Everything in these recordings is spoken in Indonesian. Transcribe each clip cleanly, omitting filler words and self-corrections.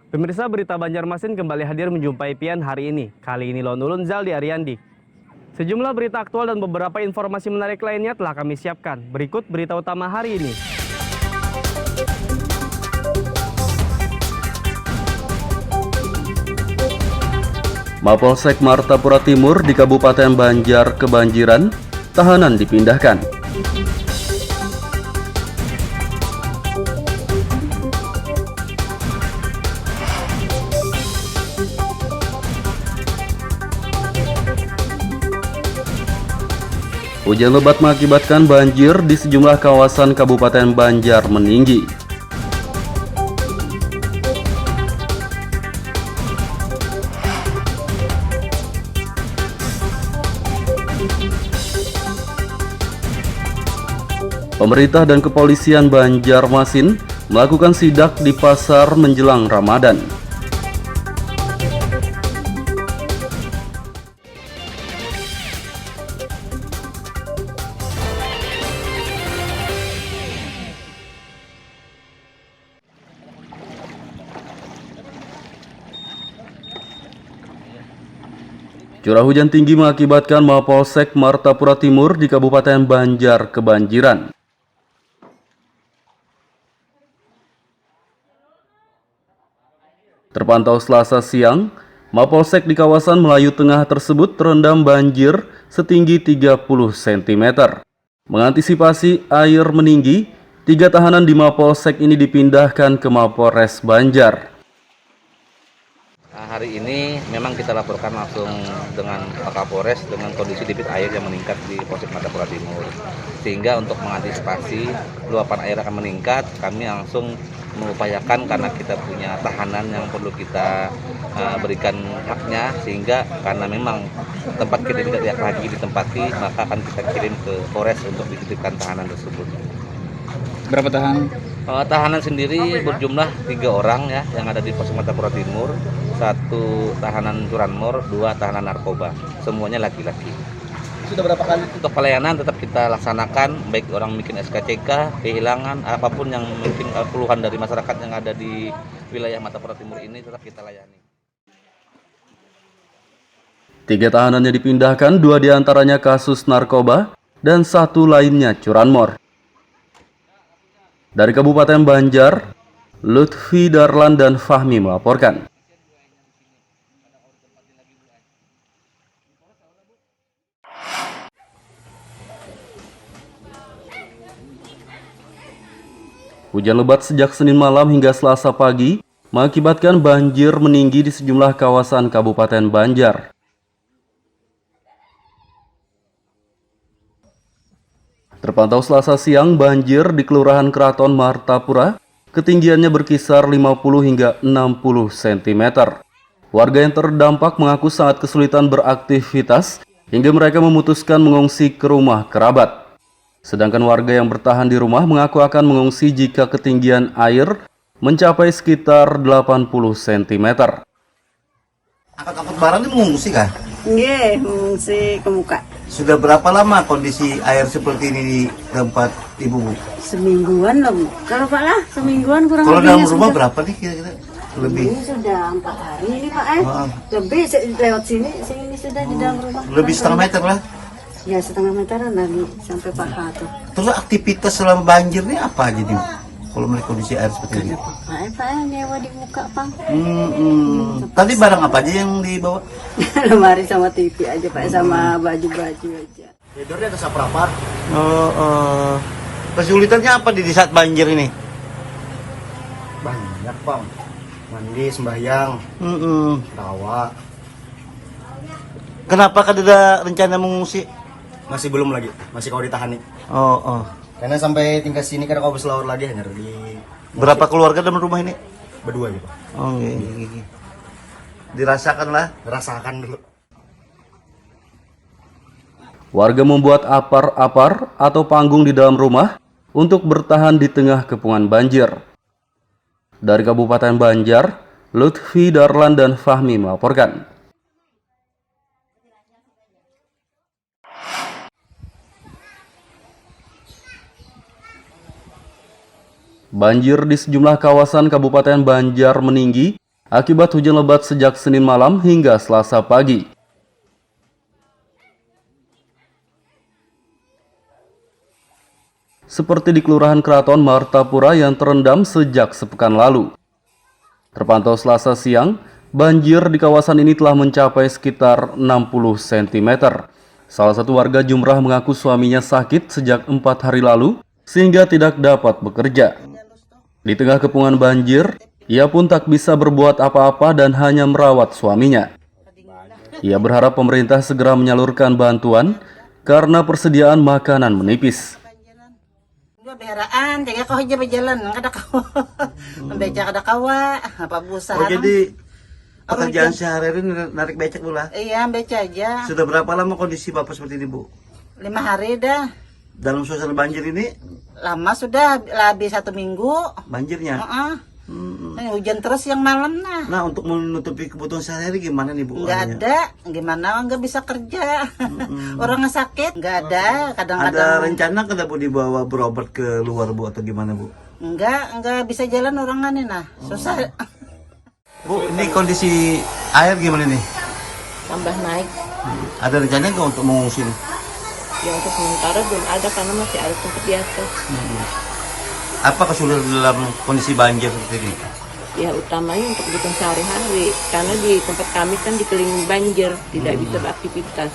Pemirsa, berita Banjarmasin kembali hadir menjumpai Pian hari ini. Kali ini Lone Ulun Zaldi Ariandi. Sejumlah berita aktual dan beberapa informasi menarik lainnya telah kami siapkan. Berikut berita utama hari ini. Mapolsek Martapura Timur di Kabupaten Banjar kebanjiran, tahanan dipindahkan. Hujan lebat mengakibatkan banjir di sejumlah kawasan Kabupaten Banjar meninggi. Pemerintah dan kepolisian Banjarmasin melakukan sidak di pasar menjelang Ramadan. Curah hujan tinggi mengakibatkan Mapolsek Martapura Timur di Kabupaten Banjar kebanjiran. Terpantau Selasa siang, Mapolsek di kawasan Melayu Tengah tersebut terendam banjir setinggi 30 cm. Mengantisipasi air meninggi, 3 tahanan di Mapolsek ini dipindahkan ke Mapolres Banjar. Hari ini memang kita laporkan langsung dengan Kapolres dengan kondisi debit air yang meningkat di Polsek Martapura Timur. Sehingga untuk mengantisipasi luapan air akan meningkat, kami langsung mengupayakan karena kita punya tahanan yang perlu kita berikan haknya, sehingga karena memang tempat kita tidak lagi ditempati, maka akan kita kirim ke Polres untuk dititipkan tahanan tersebut. Berapa tahanan? Tahanan sendiri berjumlah 3 orang ya yang ada di Polsek Martapura Timur, 1 tahanan curanmor, 2 tahanan narkoba, semuanya laki-laki. Sudah berapa kali? Untuk pelayanan tetap kita laksanakan, baik orang bikin SKCK, kehilangan, apapun yang mungkin keluhan dari masyarakat yang ada di wilayah Martapura Timur ini tetap kita layani. 3 tahanannya dipindahkan, 2 diantaranya kasus narkoba dan 1 lainnya curanmor. Dari Kabupaten Banjar, Lutfi Darlan dan Fahmi melaporkan. Hujan lebat sejak Senin malam hingga Selasa pagi mengakibatkan banjir meninggi di sejumlah kawasan Kabupaten Banjar. Terpantau Selasa siang banjir di Kelurahan Keraton Martapura, ketinggiannya berkisar 50 hingga 60 cm. Warga yang terdampak mengaku sangat kesulitan beraktivitas hingga mereka memutuskan mengungsi ke rumah kerabat. Sedangkan warga yang bertahan di rumah mengaku akan mengungsi jika ketinggian air mencapai sekitar 80 cm. Angkut-angkut barang ini mengungsi kah? Iya, mengungsi ke muka. Sudah berapa lama kondisi air seperti ini di tempat ibu? Semingguan lah, Bu. Kalau Pak lah, semingguan kurang Kalau lebihnya dalam rumah sudah. berapa nih kira-kira? Lebih? Ini sudah 4 hari ini Pak Lebih lewat sini sudah di dalam rumah. Lebih setengah meter lah. Ya setengah meteran lagi sampai paha tuh. Terus aktivitas selama banjir ini apa aja nih? Kalau melihat kondisi air seperti ini? Pak nyewa di muka Pak. Tadi barang apa aja yang dibawa? Lemari sama TV aja Pak, sama baju-baju aja. Tidurnya ada saprapat. Kesulitannya apa di saat banjir ini? Banyak Pak, mandi, sembahyang, tawa. Kenapa kan ada rencana mengungsi? Masih belum lagi, masih kau ditahan nih. Karena sampai tingkat sini kan kau bisa lagi hanya di Berapa keluarga dalam rumah ini? berdua aja Pak. Iya. Dirasakan lah. Rasakan dulu. Warga membuat apar-apar atau panggung di dalam rumah untuk bertahan di tengah kepungan banjir. Dari Kabupaten Banjar, Lutfi Darlan dan Fahmi melaporkan. Banjir di sejumlah kawasan Kabupaten Banjar meninggi akibat hujan lebat sejak Senin malam hingga Selasa pagi. Seperti di Kelurahan Keraton Martapura yang terendam sejak sepekan lalu. Terpantau Selasa siang, banjir di kawasan ini telah mencapai sekitar 60 cm. Salah satu warga Jumrah mengaku suaminya sakit sejak 4 hari lalu sehingga tidak dapat bekerja. Di tengah kepungan banjir, ia pun tak bisa berbuat apa-apa dan hanya merawat suaminya. Ia berharap pemerintah segera menyalurkan bantuan karena persediaan makanan menipis. Beheraan, jaga kau aja berjalan, kada kau, membeca kada kawa, apa busa. Oh jadi pekerjaan sehari-hari narik becak pula? Iya, beca aja. Sudah berapa lama kondisi Bapak seperti ini, Bu? 5 hari dah. Dalam suasana banjir ini? Lama sudah, lebih 1 minggu. Banjirnya? Hujan terus yang malam nah. Nah, untuk menutupi kebutuhan sehari-hari gimana nih, Bu? Nggak ada, gimana nggak bisa kerja. Orang sakit, nggak ada. Kadang-kadang. Ada rencana kada Bu dibawa berobat ke luar, Bu, atau gimana, Bu? Nggak bisa jalan orang nih nah. Susah. Bu, ini kondisi air gimana nih? Tambah naik. Ada rencana nggak untuk mengungsi nih? Ya untuk sementara belum ada karena masih ada tempat di atas. Apa kesulitan dalam kondisi banjir seperti ini? Ya utamanya untuk kebutuhan sehari-hari karena di tempat kami kan dikelilingi banjir, tidak bisa beraktivitas.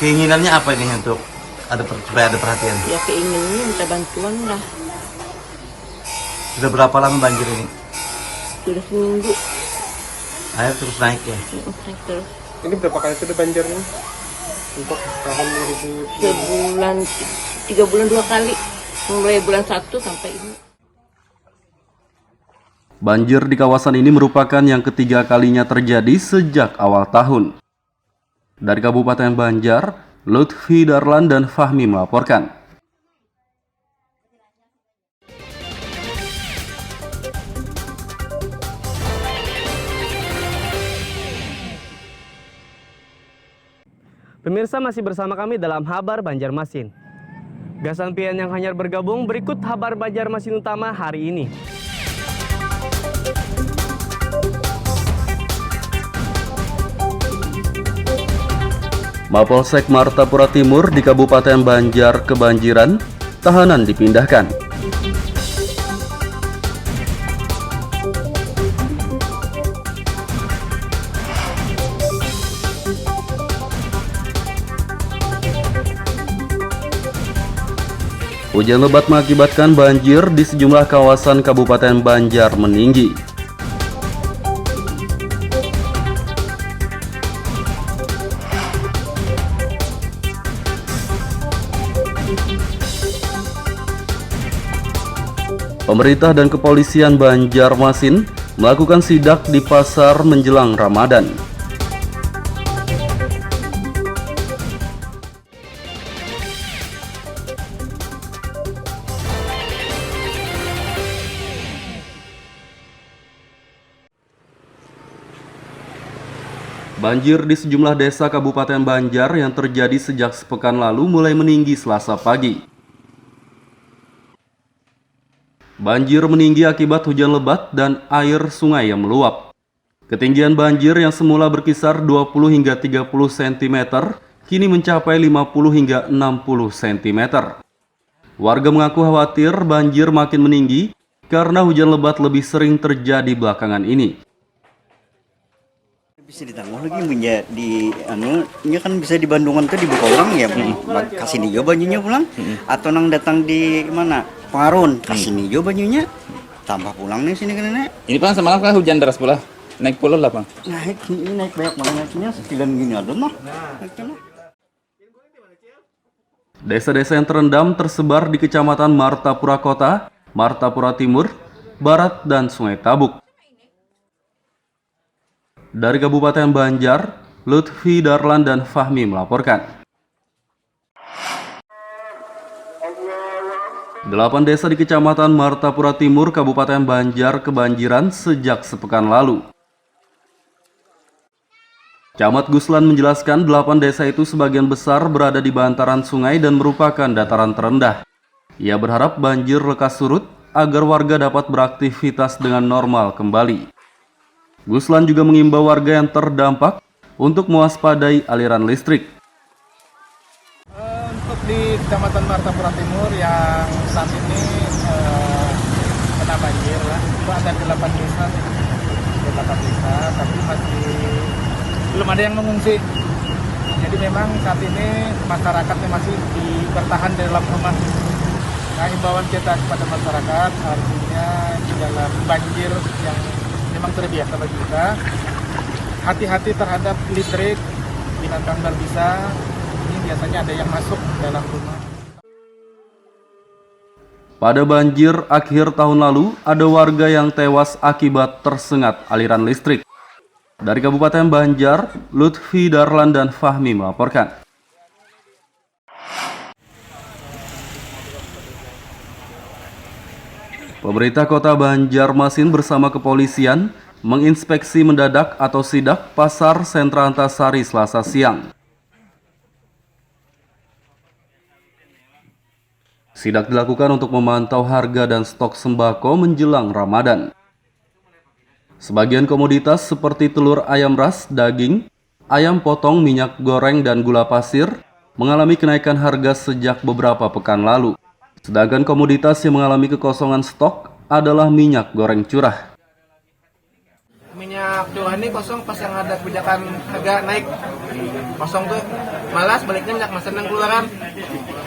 Keinginannya apa ini untuk supaya ada perhatian? Ya keinginannya minta bantuan lah. Sudah berapa lama banjir ini? Sudah seminggu. Air terus naik ya? Naik terus. Ini berapa kali sudah banjir ini? Untuk tahun 3 bulan 2 kali. Mulai bulan 1 sampai ini. Banjir di kawasan ini merupakan yang ketiga kalinya terjadi sejak awal tahun. Dari Kabupaten Banjar, Lutfi Darlan dan Fahmi melaporkan. Pemirsa masih bersama kami dalam Habar Banjarmasin. Gasan pian yang hanyar bergabung, berikut Habar Banjarmasin utama hari ini. Mapolsek Martapura Timur di Kabupaten Banjar kebanjiran, tahanan dipindahkan. Hujan lebat mengakibatkan banjir di sejumlah kawasan Kabupaten Banjar meninggi. Pemerintah dan kepolisian Banjarmasin melakukan sidak di pasar menjelang Ramadan. Banjir di sejumlah desa Kabupaten Banjar yang terjadi sejak sepekan lalu mulai meninggi Selasa pagi. Banjir meninggi akibat hujan lebat dan air sungai yang meluap. Ketinggian banjir yang semula berkisar 20 hingga 30 cm, kini mencapai 50 hingga 60 cm. Warga mengaku khawatir banjir makin meninggi karena hujan lebat lebih sering terjadi belakangan ini. Bisa ditangguh lagi menjadi nya kan bisa di Bandungan tuh dibuka orang ya, kasih nih banyunya pulang, atau nang datang di mana Parun kasih nih banyunya, tambah pulang nih sini kan nenek. Ini Bang semalam kan hujan deras pula. Naik pula lah Bang. Naik banyak banget naiknya sekilan gini ada mah. Desa-desa yang terendam tersebar di Kecamatan Martapura Kota, Martapura Timur, Barat, dan Sungai Tabuk. Dari Kabupaten Banjar, Lutfi Darlan dan Fahmi melaporkan. 8 desa di Kecamatan Martapura Timur, Kabupaten Banjar kebanjiran sejak sepekan lalu. Camat Guslan menjelaskan 8 desa itu sebagian besar berada di bantaran sungai dan merupakan dataran terendah. Ia berharap banjir lekas surut agar warga dapat beraktivitas dengan normal kembali. Guslan juga mengimbau warga yang terdampak untuk mewaspadai aliran listrik. Untuk di Kecamatan Martapura Timur yang saat ini kena banjir lah, itu ada 8 desa, tapi masih belum ada yang mengungsi. Jadi memang saat ini masyarakatnya masih bertahan di dalam rumah. Nah, himbauan kita kepada masyarakat artinya di dalam banjir yang memang terbiasa bagi kita, hati-hati terhadap listrik, binatang berbisa. Ini biasanya ada yang masuk dalam rumah. Pada banjir akhir tahun lalu, ada warga yang tewas akibat tersengat aliran listrik. Dari Kabupaten Banjar, Lutfi Darlan dan Fahmi melaporkan. Pemerintah Kota Banjarmasin bersama kepolisian menginspeksi mendadak atau sidak Pasar Sentra Antasari Selasa siang. Sidak dilakukan untuk memantau harga dan stok sembako menjelang Ramadan. Sebagian komoditas seperti telur ayam ras, daging, ayam potong, minyak goreng, dan gula pasir mengalami kenaikan harga sejak beberapa pekan lalu. Sedangkan komoditas yang mengalami kekosongan stok adalah minyak goreng curah. Minyak curah ini kosong pas yang ada kebijakan harga naik. Kosong tuh, malas baliknya minyak kemasan yang keluaran,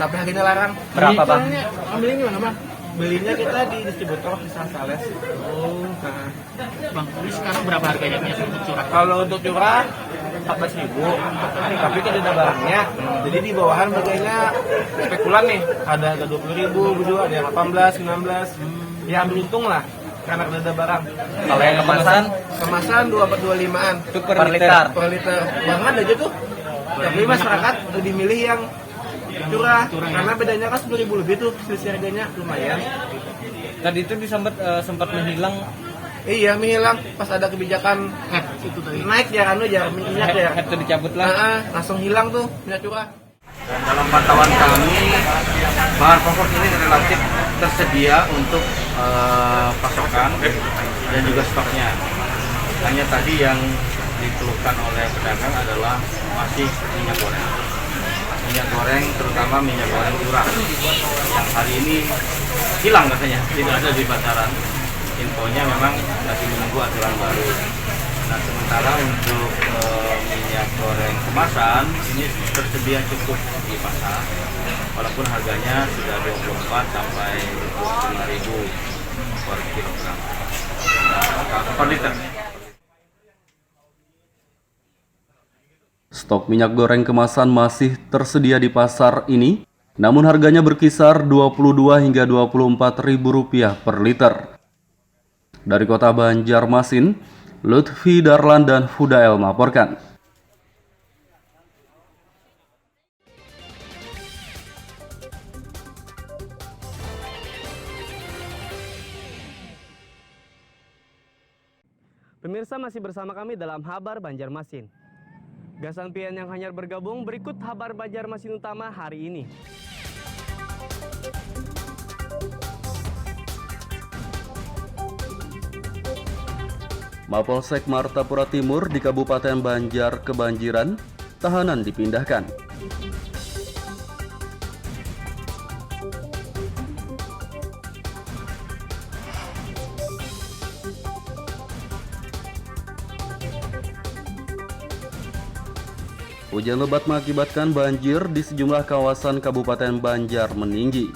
tapi harganya larang. Berapa, Bang? Ambilnya gimana, Bang? Belinya kita di distributor di Sales. Oh, nah. Bang, ini sekarang berapa harganya minyak curah? Kalau untuk curah 14.000, tapi kan ada barangnya. Jadi di bawahan harganya spekulan nih, ada 20.000, ada yang 18, 19. Ya ambil untung lah, karena ada barang. Kalau yang Kemasan 24-25an. Itu per liter. Per liter. Banget aja tuh. Tapi masyarakat lebih milih yang curah, karena bedanya kan 10.000 lebih tuh, selisih harganya lumayan. Tadi itu sempat menghilang. Iya, menghilang pas ada kebijakan itu tadi. Naik ya minyak ya. Itu dicabut lah. Langsung hilang tuh minyak curah. Dan dalam pantauan kami, bahan pokok ini relatif tersedia untuk pasokan dan juga stoknya. Hanya tadi yang dikeluhkan oleh pedagang adalah masih minyak goreng. Minyak goreng, terutama minyak goreng curah, yang hari ini hilang katanya, tidak ada di pasaran. Infonya memang masih menunggu aturan baru. Nah, sementara untuk minyak goreng kemasan ini tersedia cukup di pasar, walaupun harganya sudah 24 sampai 25.000 per kilogram. Per liter. Stok minyak goreng kemasan masih tersedia di pasar ini, namun harganya berkisar Rp22 hingga Rp24.000 per liter. Dari Kota Banjarmasin, Lutfi Darlan dan Fudael melaporkan. Pemirsa masih bersama kami dalam Habar Banjarmasin. Gasan pian yang hanyar bergabung, berikut Habar Banjarmasin utama hari ini. Mapolsek Martapura Timur di Kabupaten Banjar kebanjiran, tahanan dipindahkan. Hujan lebat mengakibatkan banjir di sejumlah kawasan Kabupaten Banjar meninggi.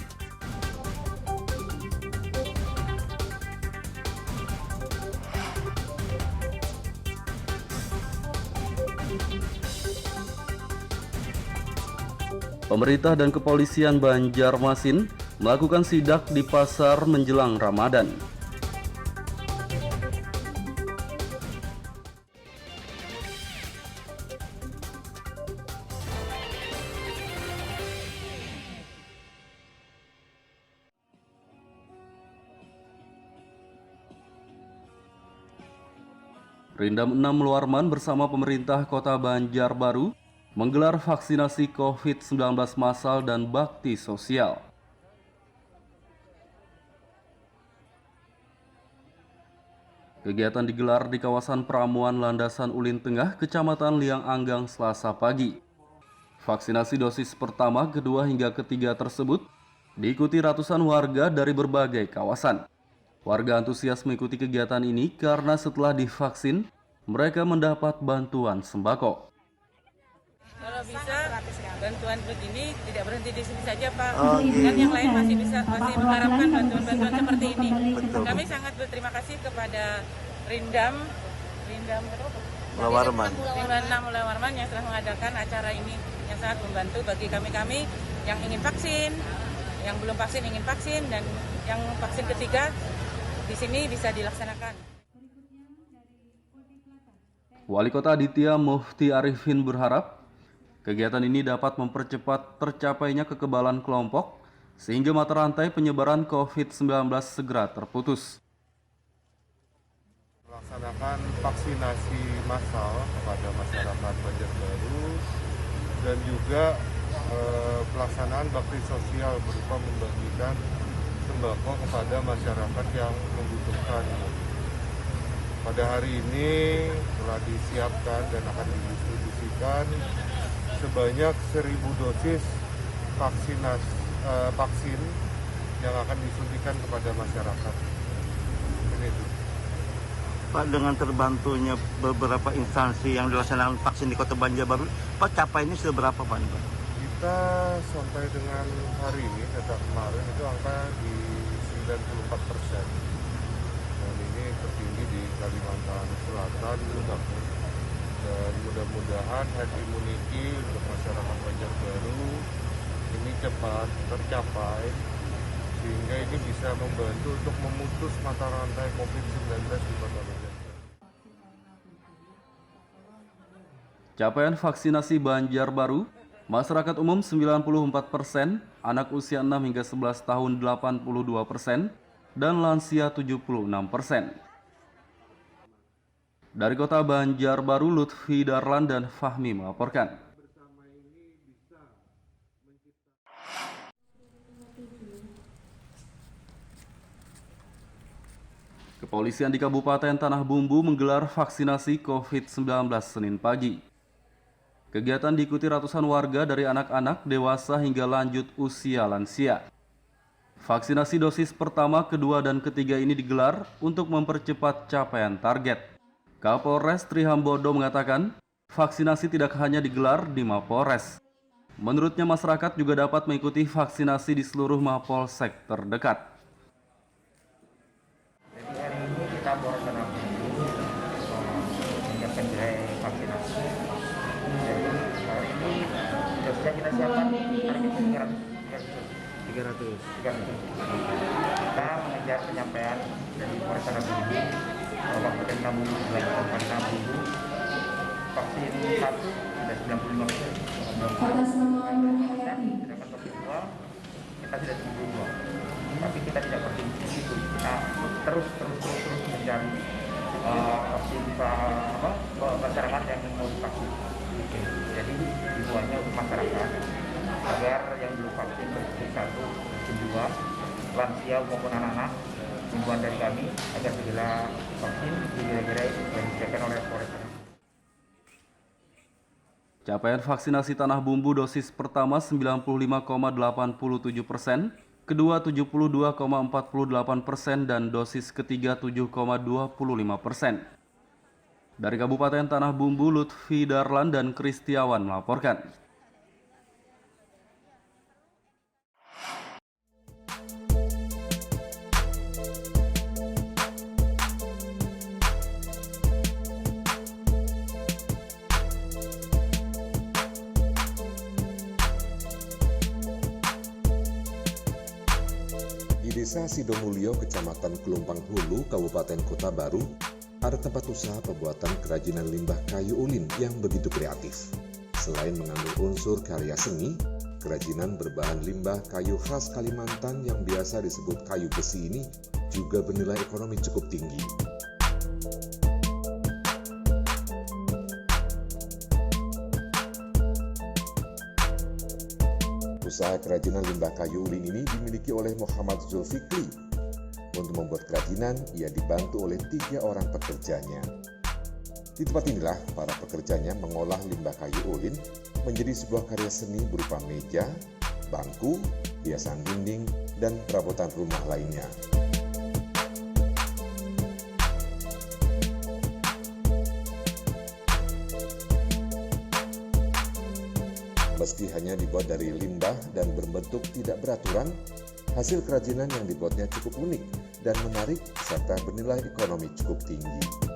Pemerintah dan kepolisian Banjarmasin melakukan sidak di pasar menjelang Ramadan. Rindam 6 Luarman bersama pemerintah Kota Banjarbaru menggelar vaksinasi COVID-19 massal dan bakti sosial. Kegiatan digelar di kawasan Pramuan Landasan Ulin Tengah, Kecamatan Liang Anggang, Selasa pagi. Vaksinasi dosis pertama, kedua hingga ketiga tersebut diikuti ratusan warga dari berbagai kawasan. Warga antusias mengikuti kegiatan ini karena setelah divaksin, mereka mendapat bantuan sembako. Kalau bisa bantuan begini tidak berhenti di sini saja Pak, dan yang lain masih mengharapkan bantuan-bantuan seperti ini. Kami sangat berterima kasih kepada Rindam Mulawarman yang telah mengadakan acara ini, yang sangat membantu bagi kami yang ingin vaksin, yang belum vaksin ingin vaksin, dan yang vaksin ketiga di sini bisa dilaksanakan. Wali Kota Aditya Mufti Arifin berharap kegiatan ini dapat mempercepat tercapainya kekebalan kelompok sehingga mata rantai penyebaran COVID-19 segera terputus. Melaksanakan vaksinasi massal kepada masyarakat Banjarbaru dan juga pelaksanaan bakti sosial berupa membagikan sembako kepada masyarakat yang membutuhkan. Pada hari ini telah disiapkan dan akan didistribusikan sebanyak 1.000 dosis vaksin yang akan disuntikan kepada masyarakat. Ini itu. Pak, dengan terbantunya beberapa instansi yang dilaksanakan vaksin di Kota Banjarbaru, Pak, capaiannya sudah berapa Pak? Kita sampai dengan hari ini, data kemarin itu angka di 94%. Dan ini tertinggi di Kalimantan Selatan, dan mudah-mudahan herd immunity untuk masyarakat Banjarbaru ini cepat tercapai sehingga ini bisa membantu untuk memutus mata rantai COVID-19 di Kota Banjarbaru. Capaian vaksinasi Banjarbaru, masyarakat umum 94%, anak usia 6 hingga 11 tahun 82%, dan lansia 76%. Dari Kota Banjarbaru, Lutfi Darlan dan Fahmi melaporkan. Kepolisian di Kabupaten Tanah Bumbu menggelar vaksinasi COVID-19 Senin pagi. Kegiatan diikuti ratusan warga dari anak-anak, dewasa hingga lanjut usia lansia. Vaksinasi dosis pertama, kedua, dan ketiga ini digelar untuk mempercepat capaian target. Kapolres Trihambodo mengatakan, vaksinasi tidak hanya digelar di Mapolres. Menurutnya masyarakat juga dapat mengikuti vaksinasi di seluruh Mapolsek terdekat. Jadi hari ini kita Polres Tanah Bumbu menyiapkan gerai vaksinasi. Jadi hari ini dosisnya kita siapkan target 300. Kita mengejar penyampaian dari Polres Tanah Bumbu, Kabupaten Tanah Bumbu, Kabupaten Tanah Bumbu. Vaksin 1 sudah 95%. Atas nama sedangkan vaksin 2 kita sudah 72. Tapi kita tidak berhenti di situ. Kita terus mencari vaksin masyarakat yang mau divaksin. Jadi himbauannya untuk masyarakat agar yang belum vaksin vaksin 1, vaksin 2, lansia maupun anak-anak, himbauan dari kami agar segera vaksin di gerai-gerai yang disediakan oleh Polres. Capaian vaksinasi Tanah Bumbu dosis pertama 95,87%, kedua 72,48%, dan dosis ketiga 7,25%. Dari Kabupaten Tanah Bumbu, Lutfi Darlan dan Kristiawan melaporkan. Di Desa Sidomulyo, Kecamatan Kelumpang Hulu, Kabupaten Kota Baru, ada tempat usaha pembuatan kerajinan limbah kayu ulin yang begitu kreatif. Selain mengandung unsur karya seni, kerajinan berbahan limbah kayu khas Kalimantan yang biasa disebut kayu besi ini juga bernilai ekonomi cukup tinggi. Usaha kerajinan limbah kayu ulin ini dimiliki oleh Muhammad Zulfikri. Untuk membuat kerajinan, ia dibantu oleh 3 orang pekerjanya. Di tempat inilah para pekerjanya mengolah limbah kayu ulin menjadi sebuah karya seni berupa meja, bangku, hiasan dinding, dan perabotan rumah lainnya. Meski hanya dibuat dari limbah dan berbentuk tidak beraturan, hasil kerajinan yang dibuatnya cukup unik dan menarik serta bernilai ekonomi cukup tinggi.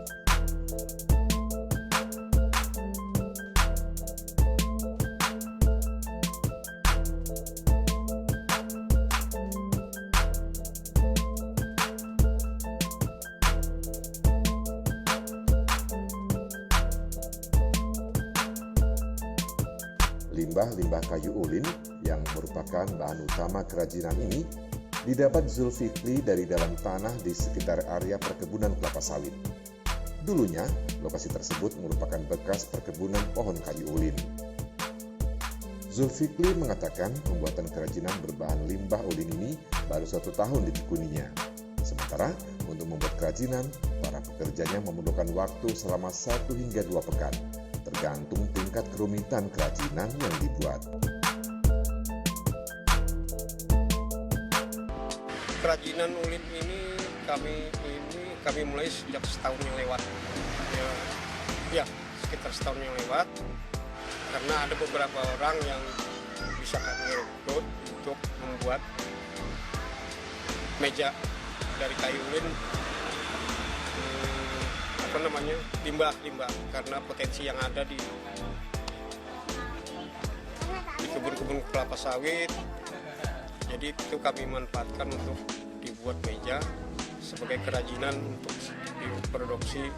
Limbah-limbah kayu ulin yang merupakan bahan utama kerajinan ini didapat Zulfikri dari dalam tanah di sekitar area perkebunan kelapa sawit. Dulunya, lokasi tersebut merupakan bekas perkebunan pohon kayu ulin. Zulfikri mengatakan pembuatan kerajinan berbahan limbah ulin ini baru 1 tahun ditekuninya. Sementara untuk membuat kerajinan, para pekerjanya memerlukan waktu selama 1 hingga 2 pekan. Tergantung tingkat kerumitan kerajinan yang dibuat. Kerajinan ulin ini kami mulai sejak setahun yang lewat. Ya, sekitar setahun yang lewat. Karena ada beberapa orang yang bisa kami rekrut untuk membuat meja dari kayu ulin. Limbah karena potensi yang ada di kebun-kebun kelapa sawit, jadi itu kami manfaatkan untuk dibuat meja sebagai kerajinan untuk diproduksi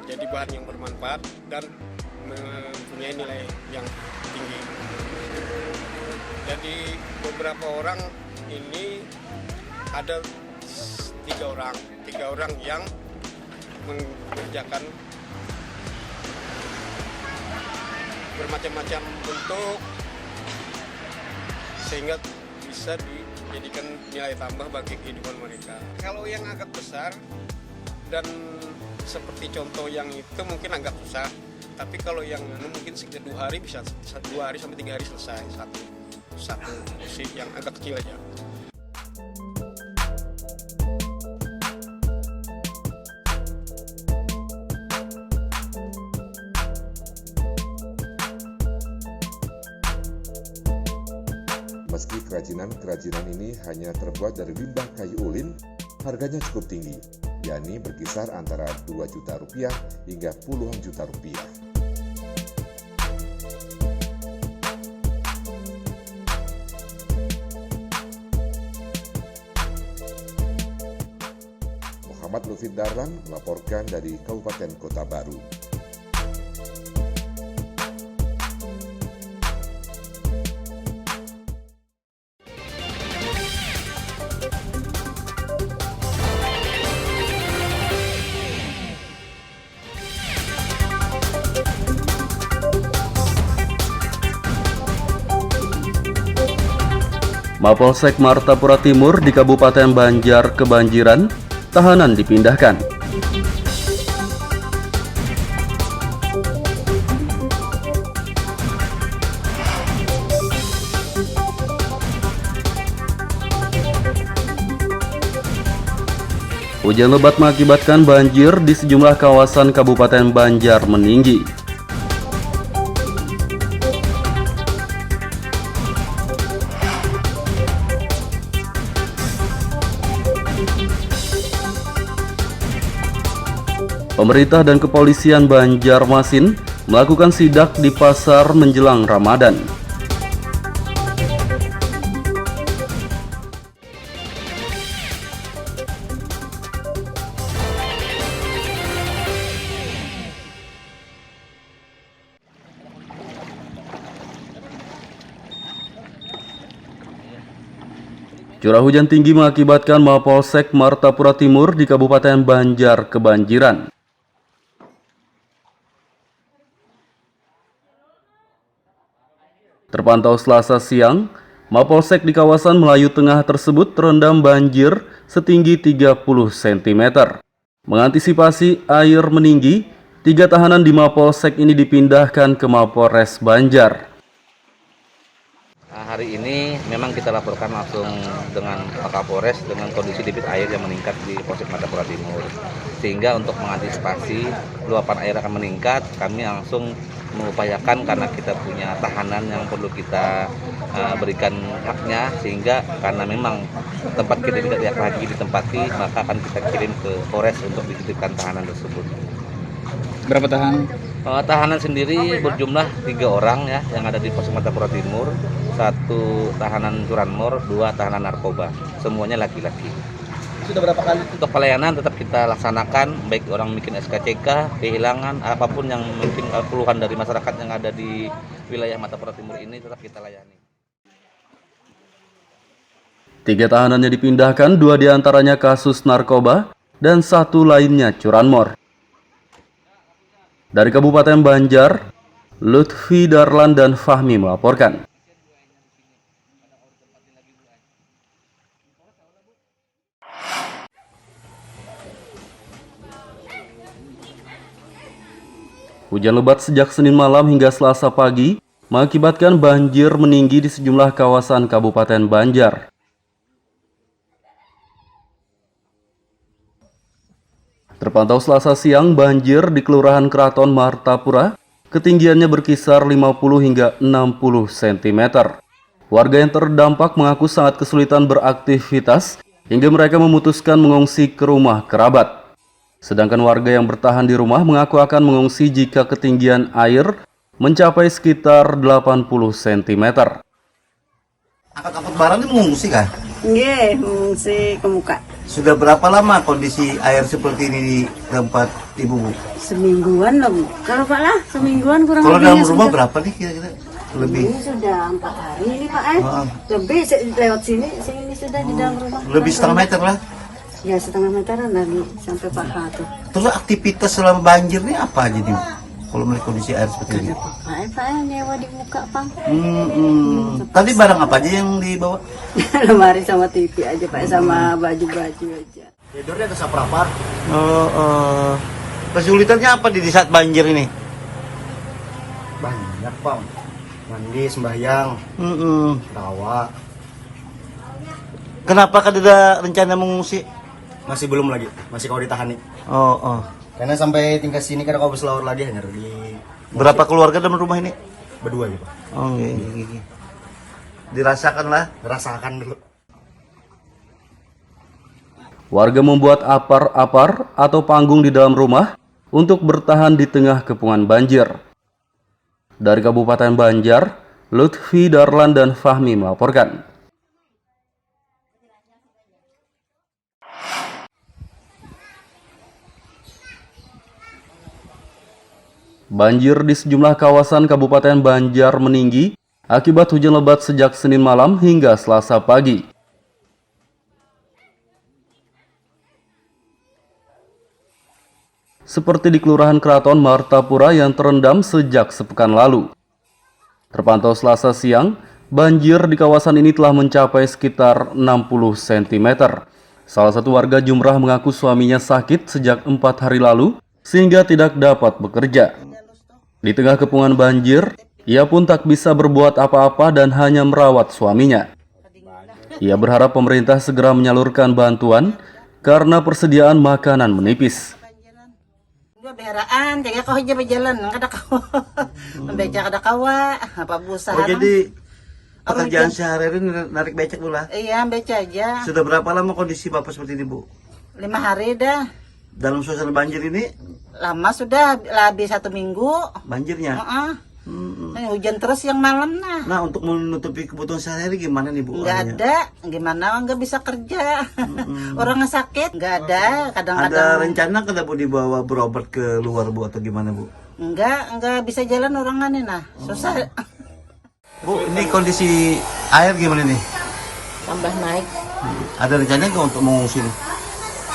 jadi bahan yang bermanfaat dan mempunyai nilai yang tinggi. Jadi beberapa orang ini ada tiga orang yang mengerjakan bermacam-macam bentuk sehingga bisa dijadikan nilai tambah bagi kehidupan mereka. Kalau yang agak besar dan seperti contoh yang itu mungkin agak susah, tapi kalau yang mungkin sekitar 2 hari bisa 2 hari sampai 3 hari selesai satu musik yang agak kecil aja. Meski kerajinan ini hanya terbuat dari limbah kayu ulin, harganya cukup tinggi, yakni berkisar antara 2 juta rupiah hingga puluhan juta rupiah. Muhammad Lufid Darlan melaporkan dari Kabupaten Kota Baru. Mapolsek Martapura Timur di Kabupaten Banjar kebanjiran, tahanan dipindahkan. Hujan lebat mengakibatkan banjir di sejumlah kawasan Kabupaten Banjar meninggi. Pemerintah dan kepolisian Banjarmasin melakukan sidak di pasar menjelang Ramadan. Curah hujan tinggi mengakibatkan Mapolsek Martapura Timur di Kabupaten Banjar kebanjiran. Terpantau Selasa siang, Mapolsek di kawasan Melayu Tengah tersebut terendam banjir setinggi 30 cm. Mengantisipasi air meninggi, 3 tahanan di Mapolsek ini dipindahkan ke Mapolres Banjar. Hari ini memang kita laporkan langsung dengan Pak Kapolres dengan kondisi debit air yang meningkat di Polsek Martapura Timur. Sehingga untuk mengantisipasi luapan air akan meningkat, kami langsung mengupayakan karena kita punya tahanan yang perlu kita berikan haknya, sehingga karena memang tempat kita tidak layak lagi ditempati, maka akan kita kirim ke Polres untuk dititipkan tahanan tersebut. Berapa tahanan? Tahanan sendiri berjumlah 3 orang ya yang ada di Polsek Martapura Timur, 1 tahanan curanmor, 2 tahanan narkoba, semuanya laki-laki. Sudah berapa kali? Untuk pelayanan tetap kita laksanakan, baik orang bikin SKCK, kehilangan, apapun yang mungkin keluhan dari masyarakat yang ada di wilayah Martapura Timur ini tetap kita layani. 3 tahanannya dipindahkan, 2 diantaranya kasus narkoba dan 1 lainnya curanmor. Dari Kabupaten Banjar, Lutfi Darlan dan Fahmi melaporkan. Hujan lebat sejak Senin malam hingga Selasa pagi mengakibatkan banjir meninggi di sejumlah kawasan Kabupaten Banjar. Terpantau Selasa siang banjir di Kelurahan Kraton Martapura, ketinggiannya berkisar 50 hingga 60 cm. Warga yang terdampak mengaku sangat kesulitan beraktivitas hingga mereka memutuskan mengungsi ke rumah kerabat. Sedangkan warga yang bertahan di rumah mengaku akan mengungsi jika ketinggian air mencapai sekitar 80 cm. Angkat-angkat barang ini mengungsi kah? Iya, mengungsi ke muka. Sudah berapa lama kondisi air seperti ini di tempat Ibu, Bu? Semingguan lah, Bu. Kalau Pak lah, semingguan kurang Kalau lebihnya dalam rumah sudah. berapa nih kira-kira? Lebih. Ini sudah 4 hari ini Pak Lebih lewat sini sudah di dalam rumah. Lebih setengah meter lah. Ya setengah meteran lagi sampai paha tuh. Terus aktivitas selama banjir ini apa aja nih, Bu? Kalau melihat kondisi air seperti ini? Pak nyewa di muka Pang. Tadi barang apa aja yang dibawa? Lemari sama TV aja Pak, sama baju-baju aja. Tidurnya ada saprapar. Kesulitannya apa di saat banjir ini? Banyak Pak, mandi, sembahyang, tawa. Kenapa kan ada rencana mengungsi? Masih belum lagi, masih kau ditahan nih. Karena Karena sampai tingkat sini kan kau berselawar lagi hanya di. berapa keluarga dalam rumah ini? Berdua ya Pak. Dirasakan lah. Rasakan dulu. Warga membuat apar-apar atau panggung di dalam rumah untuk bertahan di tengah kepungan banjir. Dari Kabupaten Banjar, Lutfi Darlan dan Fahmi melaporkan. Banjir di sejumlah kawasan Kabupaten Banjar meninggi akibat hujan lebat sejak Senin malam hingga Selasa pagi. Seperti di Kelurahan Kraton Martapura yang terendam sejak sepekan lalu. Terpantau Selasa siang, banjir di kawasan ini telah mencapai sekitar 60 cm. Salah satu warga Jumrah mengaku suaminya sakit sejak 4 hari lalu sehingga tidak dapat bekerja. Di tengah kepungan banjir, ia pun tak bisa berbuat apa-apa dan hanya merawat suaminya. Ia berharap pemerintah segera menyalurkan bantuan karena persediaan makanan menipis. Beheraan, jaga kau aja berjalan, kada kau, membeca kada kawa, apa busa. Jadi pekerjaan sehari-hari narik becak pula? Iya, beca aja. Sudah berapa lama kondisi Bapak seperti ini, Bu? 5 hari dah. Dalam suasana banjir ini? Lama sudah, lebih 1 minggu. Banjirnya? Hujan terus yang malam nah. Nah, untuk menutupi kebutuhan sehari-hari gimana nih, Bu? Nggak ada, gimana nggak bisa kerja. Orang sakit, nggak ada. Kadang-kadang. Ada rencana kada Bu dibawa berobat ke luar, Bu, atau gimana, Bu? Nggak bisa jalan orang aneh nah. Susah. Bu, ini kondisi air gimana nih? Tambah naik. Ada rencana nggak untuk mengungsi nih?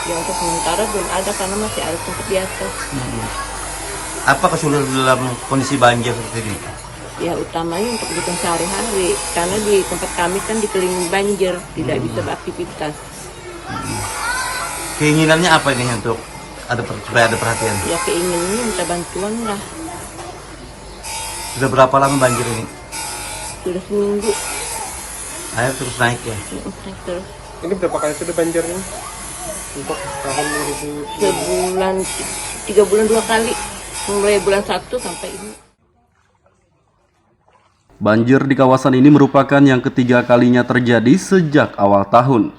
Ya untuk sementara belum ada karena masih ada tempat di atas. Apa kesulitan dalam kondisi banjir seperti ini? Ya utamanya untuk kebutuhan sehari-hari, karena di tempat kami kan dikelilingi banjir, tidak bisa beraktivitas. Keinginannya apa ini untuk supaya ada perhatian? Ya keinginannya minta bantuan lah. Sudah berapa lama banjir ini? Sudah seminggu. Air terus naik ya? Naik terus. Ini berapa kali sudah banjir ini? Untuk tahun 2000? Sebulan, 3 bulan 2 kali. Mulai bulan 1 sampai ini. Banjir di kawasan ini merupakan yang ketiga kalinya terjadi sejak awal tahun.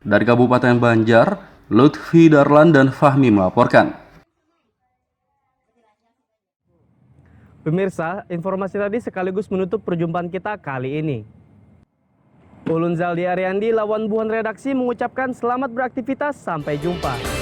Dari Kabupaten Banjar, Lutfi Darlan dan Fahmi melaporkan. Pemirsa, informasi tadi sekaligus menutup perjumpaan kita kali ini. Ulun Zaldi Ariandi, lawan buhan redaksi mengucapkan selamat beraktivitas, sampai jumpa.